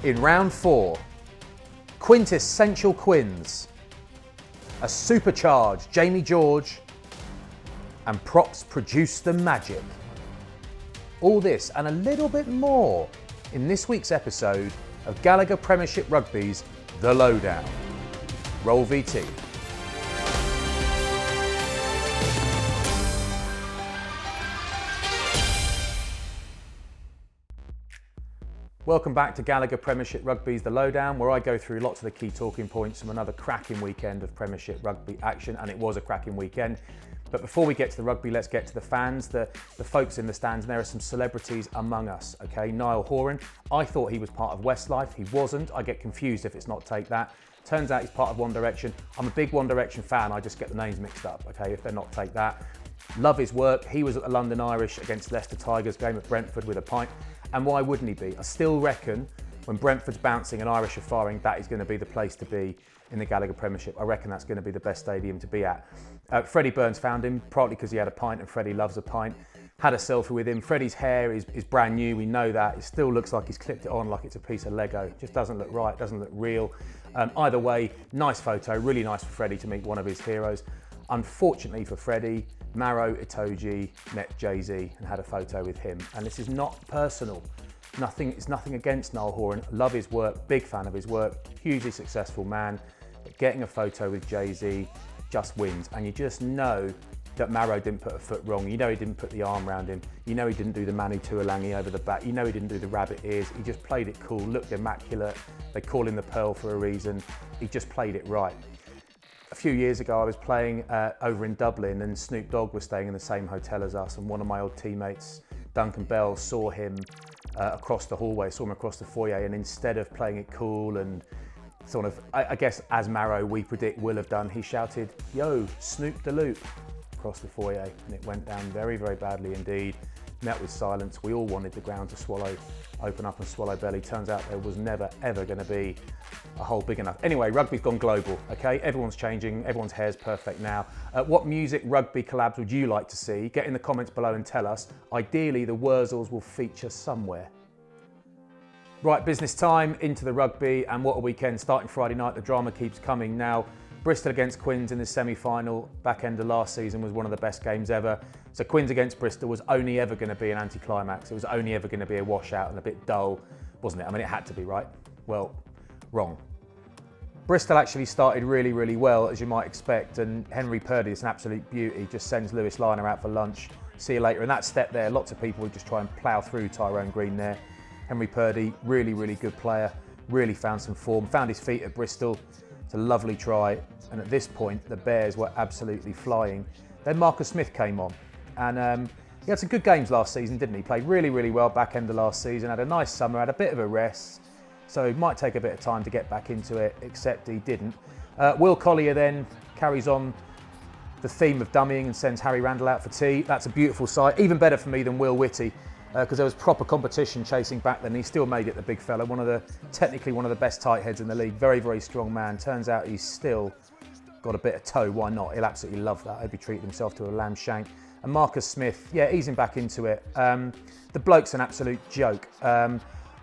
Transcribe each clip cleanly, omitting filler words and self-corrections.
In round 4, quintessential Quins, a supercharged Jamie George, and props produce the magic. All this and a little bit more in this week's episode of Gallagher Premiership Rugby's The Lowdown. Roll VT. Welcome back to Gallagher Premiership Rugby's The Lowdown, where I go through lots of the key talking points from another cracking weekend of Premiership Rugby action, and it was a cracking weekend. But before we get to the rugby, let's get to the fans, the folks in the stands. And there are some celebrities among us, okay? Niall Horan, I thought he was part of Westlife. He wasn't. I get confused if it's not Take That. Turns out he's part of One Direction. I'm a big One Direction fan. I just get the names mixed up, okay, if they're not Take That. Love his work. He was at the London Irish against Leicester Tigers game at Brentford with a pint. And why wouldn't he be? I still reckon when Brentford's bouncing and Irish are firing, that is going to be the place to be in the Gallagher Premiership. I reckon that's going to be the best stadium to be at. Freddie Burns found him, partly because he had a pint, and Freddie loves a pint. Had a selfie with him. Freddie's hair is brand new, we know that. It still looks like he's clipped it on like it's a piece of Lego. Just doesn't look right, doesn't look real. Either way, nice photo, really nice for Freddie to meet one of his heroes. Unfortunately for Freddie, Maro Itoje met Jay-Z and had a photo with him. And this is not personal. It's nothing against Niall Horan. Love his work, big fan of his work, hugely successful man. But getting a photo with Jay-Z just wins. And you just know that Maro didn't put a foot wrong. You know he didn't put the arm around him. You know he didn't do the Manu Tuolangi over the back. You know he didn't do the rabbit ears. He just played it cool, looked immaculate. They call him the Pearl for a reason. He just played it right. A few years ago, I was playing over in Dublin, and Snoop Dogg was staying in the same hotel as us, and one of my old teammates, Duncan Bell, saw him across the hallway, saw him across the foyer, and instead of playing it cool and sort of, I guess as Maro, we predict, will have done, he shouted, "Yo, Snoop the Loop," across the foyer, and it went down very, very badly indeed. Met with silence. We all wanted the ground to open up and swallow belly. Turns out there was never, ever going to be a hole big enough. Anyway, rugby's gone global, okay? Everyone's changing, everyone's hair's perfect now. What music rugby collabs would you like to see? Get in the comments below and tell us. Ideally, the Wurzels will feature somewhere. Right, business time, into the rugby, and what a weekend. Starting Friday night, the drama keeps coming now. Bristol against Quins in the semi-final, back end of last season, was one of the best games ever. So Quins against Bristol was only ever going to be an anticlimax. It was only ever going to be a washout and a bit dull, wasn't it? I mean, it had to be, right? Well, wrong. Bristol actually started really, really well, as you might expect, and Henry Purdy is an absolute beauty, just sends Lewis Liner out for lunch. See you later. And that step there, lots of people would just try and plough through Tyrone Green there. Henry Purdy, really, really good player, really found some form, found his feet at Bristol. It's a lovely try, and at this point, the Bears were absolutely flying. Then Marcus Smith came on, and he had some good games last season, didn't he? Played really, really well back end of last season, had a nice summer, had a bit of a rest, so it might take a bit of time to get back into it, except he didn't. Will Collier then carries on the theme of dummying and sends Harry Randall out for tea. That's a beautiful sight, even better for me than Will Whitty, because there was proper competition chasing back then. He still made it, the big fella, technically one of the best tight heads in the league, very, very strong man. Turns out he's still got a bit of toe, why not? He'll absolutely love that. He'll be treating himself to a lamb shank. And Marcus Smith, yeah, easing back into it. The bloke's an absolute joke. I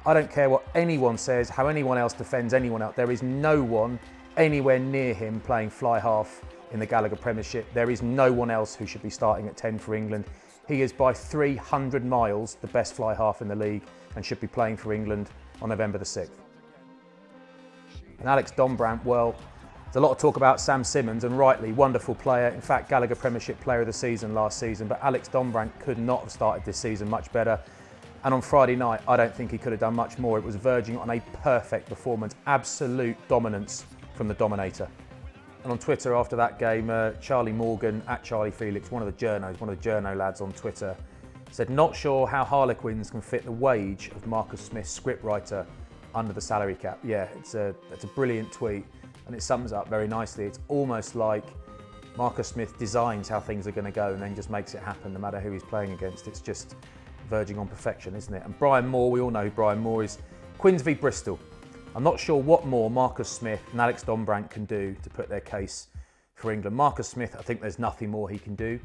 don't care what anyone says, how anyone else defends anyone else. There is no one anywhere near him playing fly half in the Gallagher Premiership. There is no one else who should be starting at 10 for England. He is by 300 miles the best fly half in the league and should be playing for England on November the 6th. And Alex Donbran, well, there's a lot of talk about Sam Simmons, and rightly, wonderful player. In fact, Gallagher Premiership Player of the Season last season, but Alex Donbran could not have started this season much better. And on Friday night, I don't think he could have done much more. It was verging on a perfect performance, absolute dominance from the Dominator. And on Twitter after that game, Charlie Morgan, at Charlie Felix, one of the journo lads on Twitter, said, "Not sure how Harlequins can fit the wage of Marcus Smith's scriptwriter under the salary cap." Yeah, it's a brilliant tweet, and it sums up very nicely. It's almost like Marcus Smith designs how things are going to go and then just makes it happen no matter who he's playing against. It's just verging on perfection, isn't it? And Brian Moore, we all know who Brian Moore is. Quins v Bristol. I'm not sure what more Marcus Smith and Alex Donbran can do to put their case for England. Marcus Smith, I think there's nothing more he can do.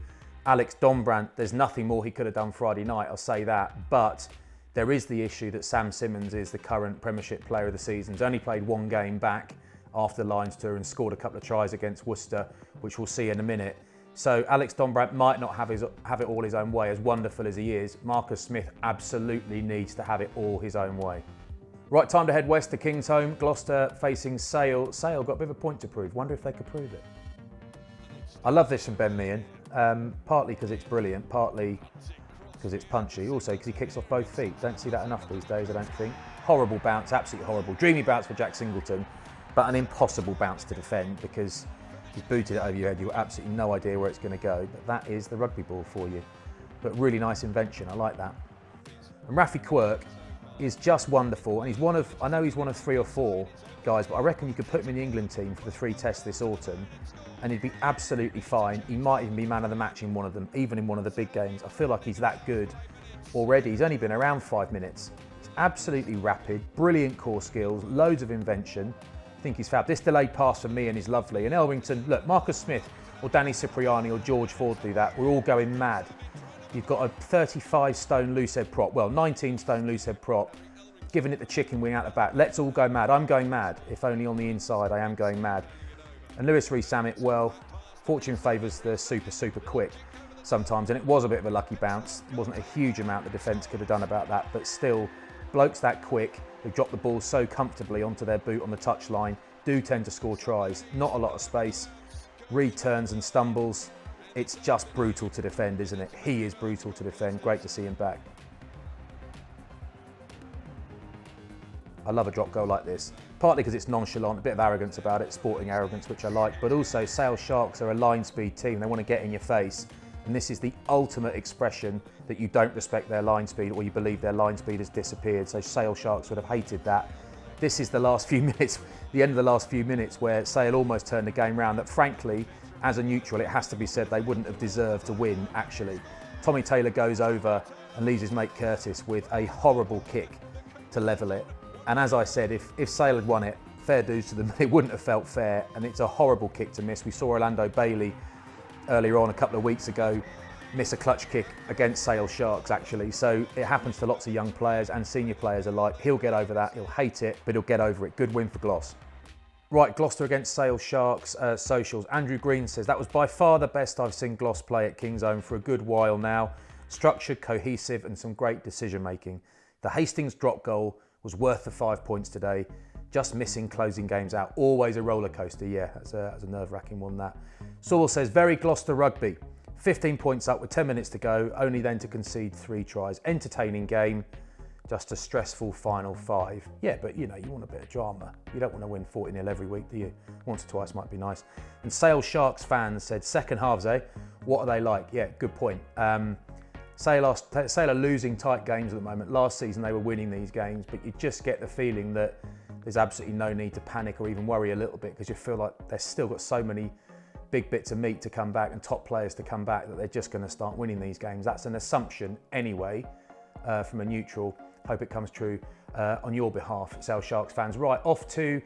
Alex Donbran, there's nothing more he could have done Friday night, I'll say that. But There is the issue that Sam Simmons is the current Premiership Player of the Season. He's only played one game back after the Lions tour and scored a couple of tries against Worcester, which we'll see in a minute. So Alex Donbran might not have it all his own way, as wonderful as he is. Marcus Smith absolutely needs to have it all his own way. Right, time to head west to Kingsholm. Gloucester facing Sale. Sale got a bit of a point to prove. Wonder if they could prove it. I love this from Ben Meehan, partly because it's brilliant, partly because it's punchy, also because he kicks off both feet. Don't see that enough these days, I don't think. Horrible bounce, absolutely horrible. Dreamy bounce for Jack Singleton, but an impossible bounce to defend because he's booted it over your head. You've got absolutely no idea where it's going to go, but that is the rugby ball for you. But really nice invention, I like that. And Rafi Quirk is just wonderful, and I know he's one of 3 or 4 guys, but I reckon you could put him in the England team for the 3 tests this autumn and he'd be absolutely fine. He might even be man of the match in one of them, even in one of the big games. I feel like he's that good already. He's only been around 5 minutes. He's absolutely rapid, brilliant core skills, loads of invention. I think he's fab. This delayed pass from Meehan is lovely. And Elrington, look, Marcus Smith or Danny Cipriani or George Ford do that. We're all going mad. You've got a 35 stone loosehead prop, well, 19 stone loosehead prop, giving it the chicken wing out the back. Let's all go mad. I'm going mad. If only on the inside, I am going mad. And Lewis Rees-Sammet, well, fortune favours the super quick sometimes. And it was a bit of a lucky bounce. It wasn't a huge amount the defence could have done about that, but still, blokes that quick, who drop the ball so comfortably onto their boot on the touchline, do tend to score tries. Not a lot of space. Reed turns and stumbles. It's just brutal to defend, isn't it? He is brutal to defend. Great to see him back. I love a drop goal like this, partly because it's nonchalant, a bit of arrogance about it, sporting arrogance, which I like, but also Sale Sharks are a line speed team. They want to get in your face, and this is the ultimate expression that you don't respect their line speed or you believe their line speed has disappeared. So Sale Sharks would have hated that. This is the last few minutes, the end of the last few minutes where Sale almost turned the game round that, frankly, as a neutral, it has to be said they wouldn't have deserved to win, actually. Tommy Taylor goes over and leaves his mate Curtis with a horrible kick to level it. And as I said, if Sale had won it, fair dues to them, it wouldn't have felt fair, and it's a horrible kick to miss. We saw Orlando Bailey earlier on a couple of weeks ago miss a clutch kick against Sale Sharks, actually. So it happens to lots of young players and senior players alike. He'll get over that, he'll hate it, but he'll get over it. Good win for Gloss. Right, Gloucester against Sale Sharks socials. Andrew Green says, that was by far the best I've seen Gloss play at Kingsholm for a good while now. Structured, cohesive and some great decision making. The Hastings drop goal was worth the 5 points today. Just missing closing games out. Always a roller coaster, yeah, that's a nerve-wracking one, that. Saul says, very Gloucester rugby. 15 points up with 10 minutes to go, only then to concede 3 tries. Entertaining game. Just a stressful final 5. Yeah, but you know, you want a bit of drama. You don't want to win 40-0 every week, do you? Once or twice might be nice. And Sale Sharks fans said, second halves, eh? What are they like? Yeah, good point. Sale are losing tight games at the moment. Last season they were winning these games, but you just get the feeling that there's absolutely no need to panic or even worry a little bit, because you feel like they've still got so many big bits of meat to come back and top players to come back that they're just going to start winning these games. That's an assumption anyway, from a neutral. Hope it comes true on your behalf, Sale Sharks fans. Right, off to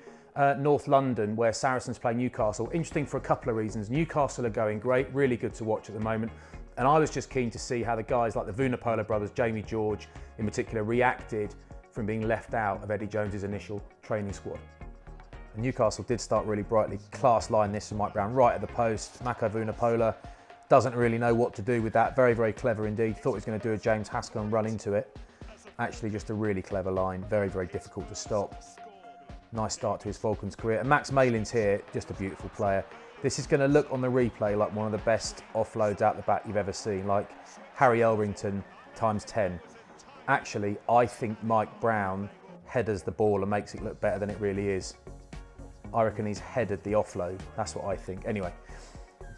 North London, where Saracens play Newcastle. Interesting for a couple of reasons. Newcastle are going great, really good to watch at the moment. And I was just keen to see how the guys like the Vunipola brothers, Jamie George in particular, reacted from being left out of Eddie Jones's initial training squad. And Newcastle did start really brightly. Class line this from Mike Brown, right at the post. Mako Vunipola doesn't really know what to do with that. Very, very clever indeed. Thought he was going to do a James Haskell and run into it. Actually just a really clever line, very, very difficult to stop. Nice start to his Falcons career. And Max Malin's here, just a beautiful player. This is going to look on the replay like one of the best offloads out the back you've ever seen, like Harry Elrington times 10. Actually, I think Mike Brown headers the ball and makes it look better than it really is. I reckon he's headed the offload, that's what I think. Anyway,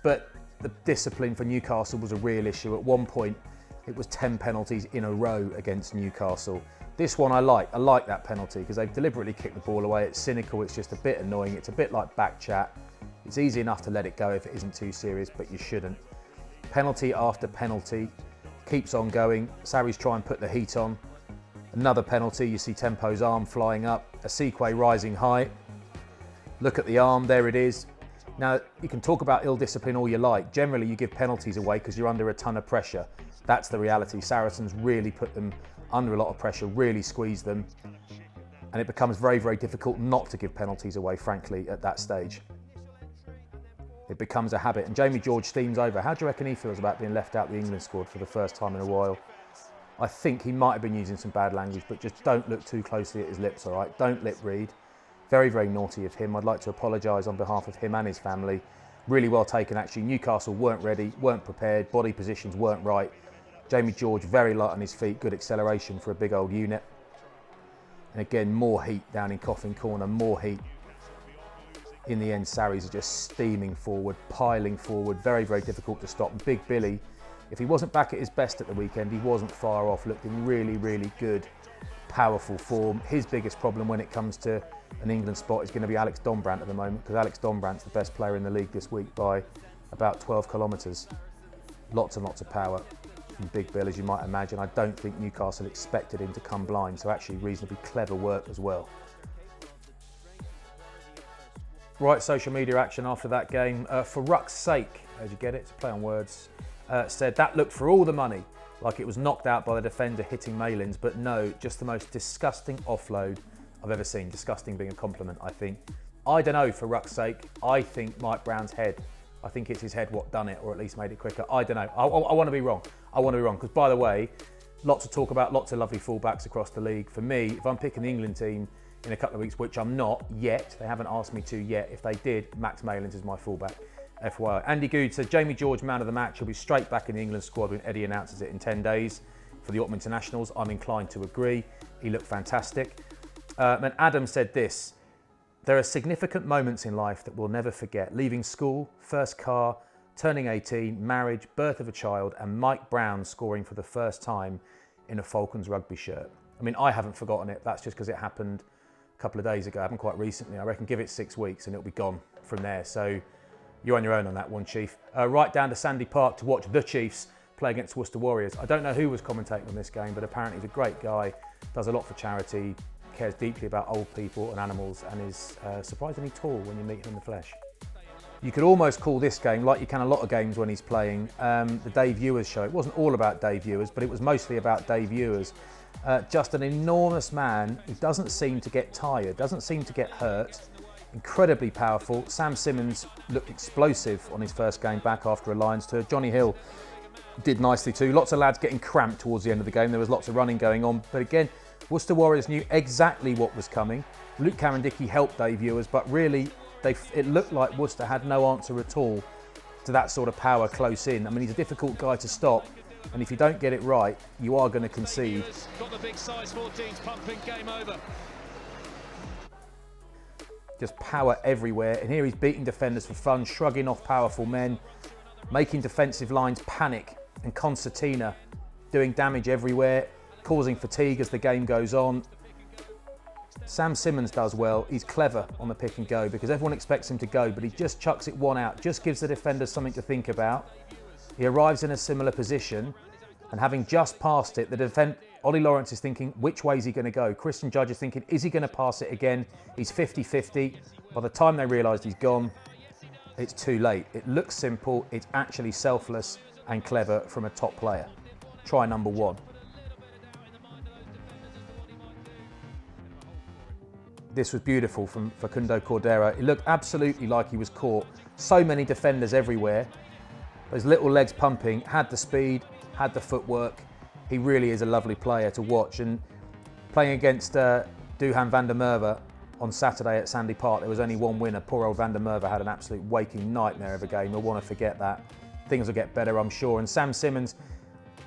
but the discipline for Newcastle was a real issue. At one point, it was 10 penalties in a row against Newcastle. This one I like that penalty because they've deliberately kicked the ball away. It's cynical, it's just a bit annoying. It's a bit like back chat. It's easy enough to let it go if it isn't too serious, but you shouldn't. Penalty after penalty, keeps on going. Sarri's trying to put the heat on. Another penalty, you see Tempo's arm flying up. Asikwe rising high. Look at the arm, there it is. Now, you can talk about ill discipline all you like. Generally, you give penalties away because you're under a ton of pressure. That's the reality. Saracens really put them under a lot of pressure, really squeeze them. And it becomes very, very difficult not to give penalties away, frankly, at that stage. It becomes a habit. And Jamie George steams over. How do you reckon he feels about being left out the England squad for the first time in a while? I think he might have been using some bad language, but just don't look too closely at his lips, all right? Don't lip read. Very, very naughty of him. I'd like to apologise on behalf of him and his family. Really well taken, actually. Newcastle weren't ready, weren't prepared, body positions weren't right. Jamie George very light on his feet, good acceleration for a big old unit. And again, more heat down in Coffin Corner, more heat. In the end, Sarries are just steaming forward, piling forward, very, very difficult to stop. Big Billy, if he wasn't back at his best at the weekend, he wasn't far off, looked in really, really good, powerful form. His biggest problem when it comes to an England spot is going to be Alex Donbran at the moment, because Alex Donbrand's the best player in the league this week by about 12 kilometres. Lots and lots of power from Big Bill, as you might imagine. I don't think Newcastle expected him to come blind, so actually reasonably clever work as well. Right, social media action after that game. For Ruck's sake, did you get it? It's a play on words. Said that looked for all the money, like it was knocked out by the defender hitting Malins, but no, just the most disgusting offload I've ever seen. Disgusting being a compliment, I think. I don't know, for Ruck's sake. I think Mike Brown's head. I think it's his head what done it, or at least made it quicker. I don't know. I want to be wrong. I want to be wrong, because by the way, lots of talk about lots of lovely fullbacks across the league. For me, if I'm picking the England team in a couple of weeks, which I'm not yet, they haven't asked me to yet. If they did, Max Malins is my fullback, FYI. Andy Good said Jamie George, man of the match. He'll be straight back in the England squad when Eddie announces it in 10 days for the Autumn Internationals. I'm inclined to agree. He looked fantastic. And Adam said this: there are significant moments in life that we'll never forget. Leaving school, first car, turning 18, marriage, birth of a child, and Mike Brown scoring for the first time in a Falcons rugby shirt. I mean, I haven't forgotten it. That's just because it happened a couple of days ago. It happened quite recently. I reckon give it 6 weeks and it'll be gone from there. So you're on your own on that one, Chief. Right down to Sandy Park to watch the Chiefs play against Worcester Warriors. I don't know who was commentating on this game, but apparently he's a great guy, does a lot for charity, cares deeply about old people and animals, and is surprisingly tall when you meet him in the flesh. You could almost call this game, like you can a lot of games when he's playing, the Dave Ewers show. It wasn't all about Dave Ewers, but it was mostly about Dave Ewers. Just an enormous man who doesn't seem to get tired, doesn't seem to get hurt. Incredibly powerful. Sam Simmons looked explosive on his first game back after a Lions tour. Johnny Hill did nicely too. Lots of lads getting cramped towards the end of the game. There was lots of running going on. But again, Worcester Warriors knew exactly what was coming. Luke Carandicki helped Dave Ewers, but really it looked like Worcester had no answer at all to that sort of power close in. I mean, he's a difficult guy to stop, and if you don't get it right, you are going to concede. Got the big size 14s pumping, game over. Just power everywhere, and here he's beating defenders for fun, shrugging off powerful men, making defensive lines panic, and concertina doing damage everywhere, causing fatigue as the game goes on. Sam Simmons does well. He's clever on the pick and go because everyone expects him to go, but he just chucks it one out, just gives the defenders something to think about. He arrives in a similar position, and having just passed it, Ollie Lawrence is thinking, which way is he going to go? Christian Judge is thinking, is he going to pass it again? He's 50-50. By the time they realised he's gone, it's too late. It looks simple. It's actually selfless and clever from a top player. Try number one. This was beautiful from Facundo Cordero. It looked absolutely like he was caught. So many defenders everywhere. Those little legs pumping, had the speed, had the footwork. He really is a lovely player to watch. And playing against Duhan van der Merwe on Saturday at Sandy Park, there was only one winner. Poor old van der Merwe had an absolute waking nightmare of a game. You'll want to forget that. Things will get better, I'm sure. And Sam Simmons,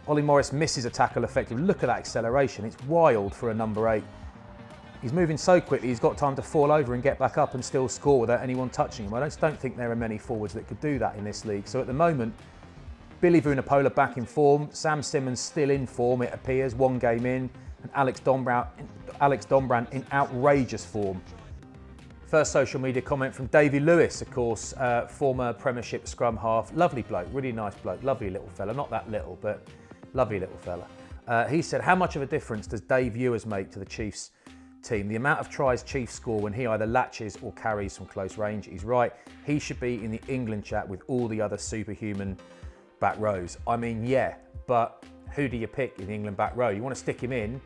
Ollie Morris misses a tackle effectively. Look at that acceleration. It's wild for a number 8. He's moving so quickly, he's got time to fall over and get back up and still score without anyone touching him. I just don't think there are many forwards that could do that in this league. So at the moment, Billy Vunipola back in form, Sam Simmons still in form, it appears, one game in, and Alex Donbran in outrageous form. First social media comment from Davey Lewis, of course, former Premiership scrum half. Lovely bloke, really nice bloke, lovely little fella. Not that little, but lovely little fella. He said, how much of a difference does Dave Ewers make to the Chiefs team? The amount of tries Chiefs score when he either latches or carries from close range. He's right. He should be in the England chat with all the other superhuman back rows. I mean, yeah, but who do you pick in the England back row? You want to stick him in,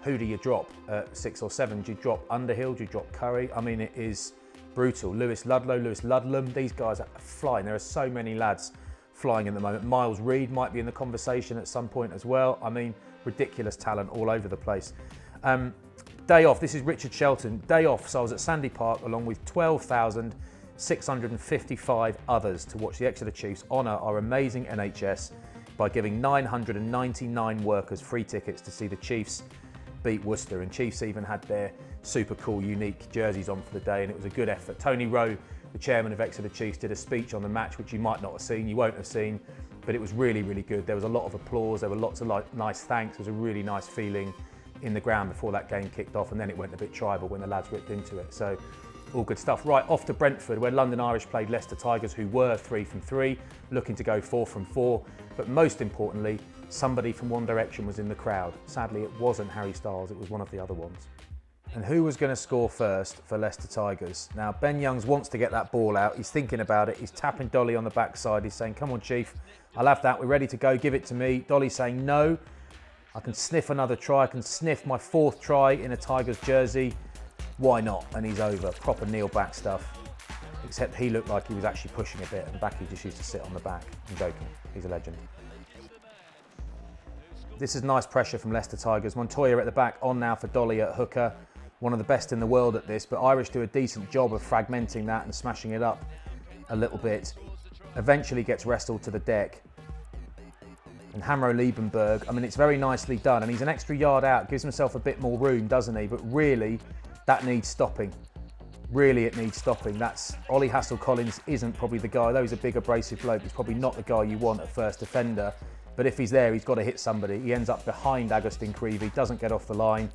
who do you drop at 6 or 7? Do you drop Underhill? Do you drop Curry? I mean, it is brutal. Lewis Ludlam, these guys are flying. There are so many lads flying at the moment. Miles Reed might be in the conversation at some point as well. I mean, ridiculous talent all over the place. Day off, this is Richard Shelton. Day off, so I was at Sandy Park along with 12,655 others to watch the Exeter Chiefs honour our amazing NHS by giving 999 workers free tickets to see the Chiefs beat Worcester. And Chiefs even had their super cool, unique jerseys on for the day, and it was a good effort. Tony Rowe, the chairman of Exeter Chiefs, did a speech on the match, which you might not have seen, you won't have seen, but it was really, really good. There was a lot of applause, there were lots of nice thanks. There was a really nice feeling in the ground before that game kicked off, and then it went a bit tribal when the lads ripped into it. So all good stuff. Right, off to Brentford, where London Irish played Leicester Tigers, who were 3 from 3, looking to go 4 from 4. But most importantly, somebody from One Direction was in the crowd. Sadly, it wasn't Harry Styles, it was one of the other ones. And who was going to score first for Leicester Tigers? Now, Ben Youngs wants to get that ball out. He's thinking about it. He's tapping Dolly on the backside. He's saying, come on, Chief, I'll have that. We're ready to go. Give it to me. Dolly's saying, no. I can sniff another try. I can sniff my 4th try in a Tigers jersey. Why not? And he's over. Proper kneel back stuff. Except he looked like he was actually pushing a bit, and Backy just used to sit on the back. I'm joking. He's a legend. This is nice pressure from Leicester Tigers. Montoya at the back, on now for Dolly at hooker. One of the best in the world at this, but Irish do a decent job of fragmenting that and smashing it up a little bit. Eventually gets wrestled to the deck. And Hamro Liebenberg, I mean, it's very nicely done, and he's an extra yard out, gives himself a bit more room, doesn't he? But really, that needs stopping. Really, it needs stopping. That's Ollie Hassel-Collins isn't probably the guy, though he's a big abrasive bloke, he's probably not the guy you want at first defender. But if he's there, he's got to hit somebody. He ends up behind Agustin Creevy, doesn't get off the line.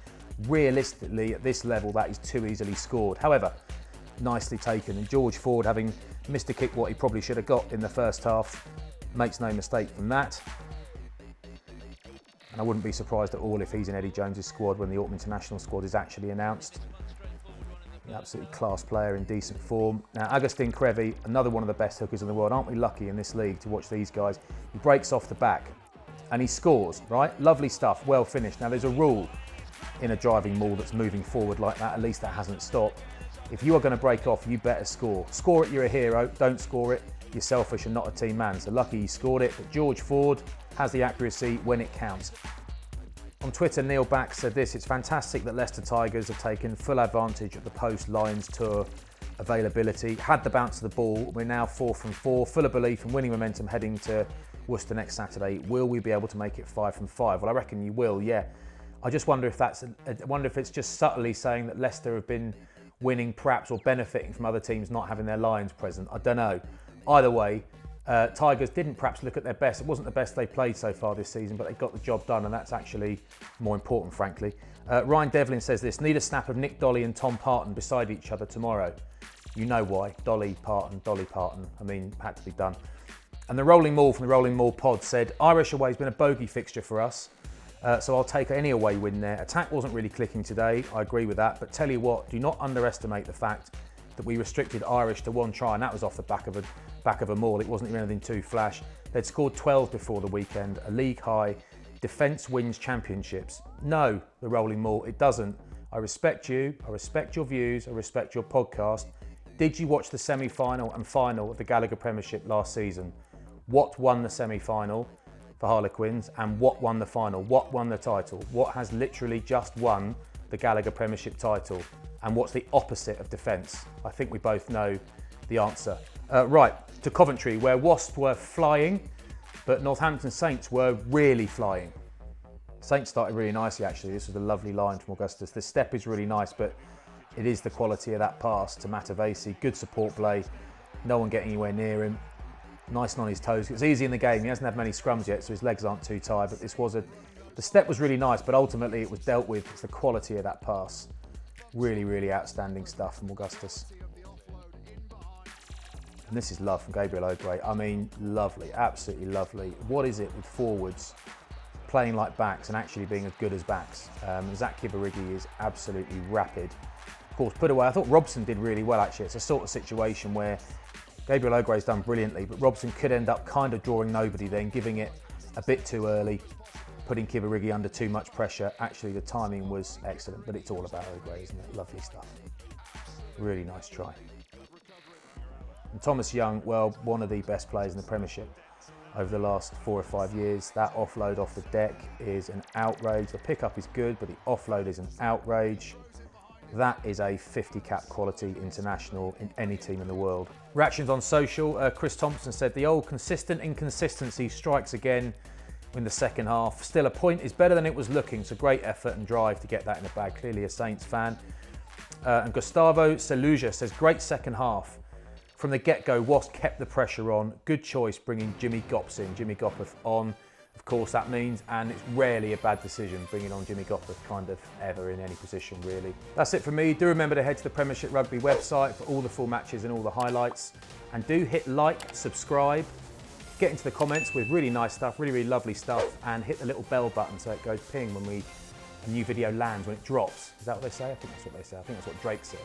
Realistically, at this level, that is too easily scored. However, nicely taken. And George Ford, having missed a kick what he probably should have got in the first half, makes no mistake from that. And I wouldn't be surprised at all if he's in Eddie Jones's squad when the Autumn International squad is actually announced. An absolutely class player in decent form. Now, Agustin Creevy, another one of the best hookers in the world. Aren't we lucky in this league to watch these guys? He breaks off the back and he scores, right? Lovely stuff, well finished. Now, there's a rule in a driving maul that's moving forward like that, at least that hasn't stopped. If you are going to break off, you better score. Score it, you're a hero. Don't score it, you're selfish and not a team man. So lucky he scored it, but George Ford has the accuracy when it counts. On Twitter, Neil Back said this: it's fantastic that Leicester Tigers have taken full advantage of the post-Lions tour availability. Had the bounce of the ball, we're now 4 from 4, full of belief and winning momentum heading to Worcester next Saturday. Will we be able to make it 5 from 5? Well, I reckon you will, yeah. I just wonder if it's just subtly saying that Leicester have been winning perhaps or benefiting from other teams not having their Lions present. I don't know. Either way, Tigers didn't perhaps look at their best. It wasn't the best they played so far this season, but they got the job done, and that's actually more important, frankly. Ryan Devlin says this: need a snap of Nick Dolly and Tom Parton beside each other tomorrow. You know why. Dolly Parton. I mean, had to be done. And the Rolling Maul from the Rolling Maul pod said, Irish away has been a bogey fixture for us. So I'll take any away win there. Attack wasn't really clicking today, I agree with that, but tell you what, do not underestimate the fact that we restricted Irish to 1 try, and that was off the back of a maul. It wasn't even anything too flash. They'd scored 12 before the weekend, a league high. Defence wins championships. No, the Rolling Maul, it doesn't. I respect you, I respect your views, I respect your podcast. Did you watch the semi-final and final of the Gallagher Premiership last season? What won the semi-final for Harlequins, and what won the final? What won the title? What has literally just won the Gallagher Premiership title? And what's the opposite of defence? I think we both know the answer. Right, to Coventry, where Wasps were flying, but Northampton Saints were really flying. Saints started really nicely, actually. This was a lovely line from Augustus. The step is really nice, but it is the quality of that pass to Matavesi. Good support play. No one getting anywhere near him. Nice and on his toes. It's easy in the game. He hasn't had many scrums yet, so his legs aren't too tired. But the step was really nice, but ultimately it was dealt with. It's the quality of that pass. Really, really outstanding stuff from Augustus. And this is love from Gabriel O'Gray. I mean, lovely, absolutely lovely. What is it with forwards playing like backs and actually being as good as backs? Zach Kibarigi is absolutely rapid. Of course, put away. I thought Robson did really well, actually. It's a sort of situation where Gabriel O'Gray's done brilliantly, but Robson could end up kind of drawing nobody then, giving it a bit too early. putting Kibarigi under too much pressure. Actually, the timing was excellent, but it's all about Uruguay, isn't it? Lovely stuff. Really nice try. And Thomas Young, well, one of the best players in the Premiership over the last 4 or 5 years. That offload off the deck is an outrage. The pickup is good, but the offload is an outrage. That is a 50 cap quality international in any team in the world. Reactions on social, Chris Thompson said, the old consistent inconsistency strikes again in the second half. Still, a point is better than it was looking, so great effort and drive to get that in the bag. Clearly a Saints fan. And Gustavo Celuja says, great second half. From the get-go, Wasp kept the pressure on. Good choice bringing Jimmy Gopperth in. Jimmy Gopperth on, of course, that means, and it's rarely a bad decision bringing on Jimmy Gopperth kind of ever in any position, really. That's it from me. Do remember to head to the Premiership Rugby website for all the full matches and all the highlights. And do hit like, subscribe, get into the comments with really nice stuff, really, really lovely stuff, and hit the little bell button so it goes ping when a new video lands, when it drops. Is that what they say? I think that's what they say. I think that's what Drake says.